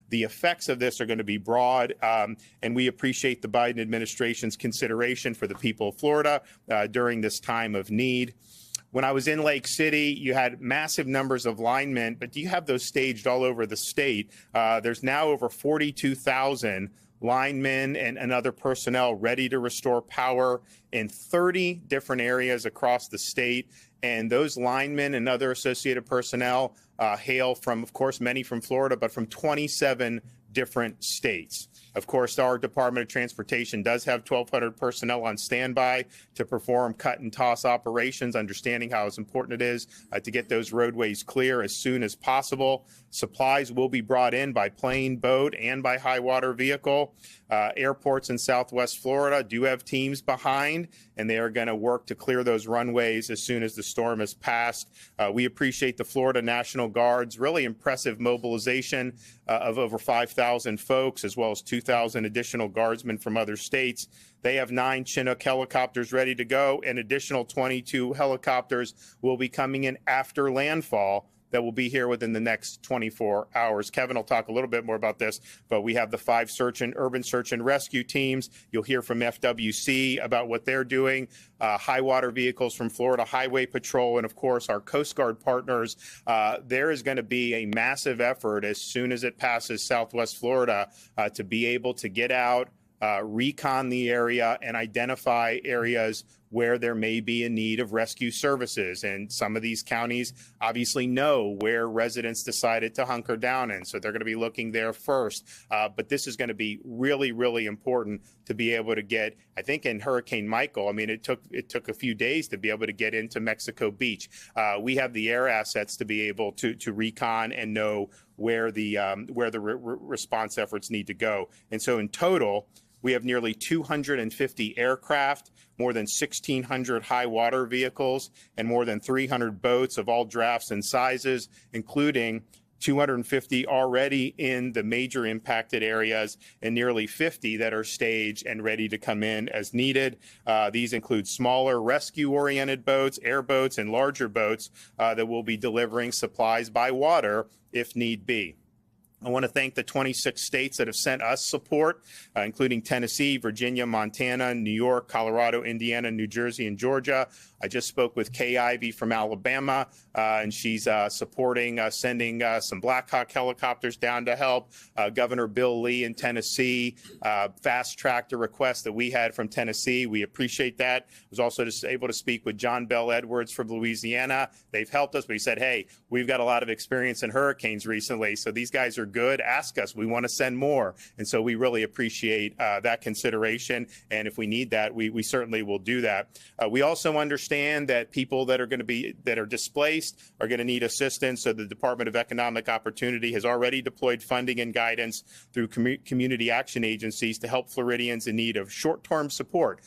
The effects of this are going to be broad, and we appreciate the Biden administration's consideration for the people of Florida during this time of need. When I was in Lake City, you had massive numbers of linemen, but you have those staged all over the state. There's now over 42,000 linemen and other personnel ready to restore power in 30 different areas across the state. And those linemen and other associated personnel hail from, of course, many from Florida, but from 27 different states. Of course, our Department of Transportation does have 1,200 personnel on standby to perform cut and toss operations, understanding how important it is to get those roadways clear as soon as possible. Supplies will be brought in by plane, boat, and by high water vehicle. Airports in Southwest Florida do have teams behind, and they are going to work to clear those runways as soon as the storm has passed. We appreciate the Florida National Guard's really impressive mobilization of over 5,000 folks, as well as 2,000 additional guardsmen from other states. They have 9 Chinook helicopters ready to go, and additional 22 helicopters will be coming in after landfall that will be here within the next 24 hours. Kevin will talk a little bit more about this, but we have the 5 urban search and rescue teams. You'll hear from FWC about what they're doing, high water vehicles from Florida Highway Patrol, and of course our Coast Guard partners. There is going to be a massive effort as soon as it passes Southwest Florida to be able to get out, recon the area, and identify areas where there may be a need of rescue services. And some of these counties obviously know where residents decided to hunker down in, so they're going to be looking there first. But this is going to be really, really important to be able to get, I think in Hurricane Michael, I mean, it took a few days to be able to get into Mexico Beach. We have the air assets to be able to recon and know where the response efforts need to go. And so in total, we have nearly 250 aircraft, more than 1,600 high water vehicles, and more than 300 boats of all drafts and sizes, including 250 already in the major impacted areas and nearly 50 that are staged and ready to come in as needed. These include smaller rescue-oriented boats, airboats, and larger boats that will be delivering supplies by water if need be. I want to thank the 26 states that have sent us support, including Tennessee, Virginia, Montana, New York, Colorado, Indiana, New Jersey, and Georgia. I just spoke with Kay Ivey from Alabama, and she's supporting sending some Black Hawk helicopters down to help. Governor Bill Lee in Tennessee fast-tracked a request that we had from Tennessee. We appreciate that. I was also just able to speak with John Bell Edwards from Louisiana. They've helped us, but he said, hey, we've got a lot of experience in hurricanes recently, so these guys are good. Ask us. We want to send more. And so we really appreciate that consideration. And if we need that, we certainly will do that. We also understand that people that are displaced are going to need assistance. So the Department of Economic Opportunity has already deployed funding and guidance through community action agencies to help Floridians in need of short-term support.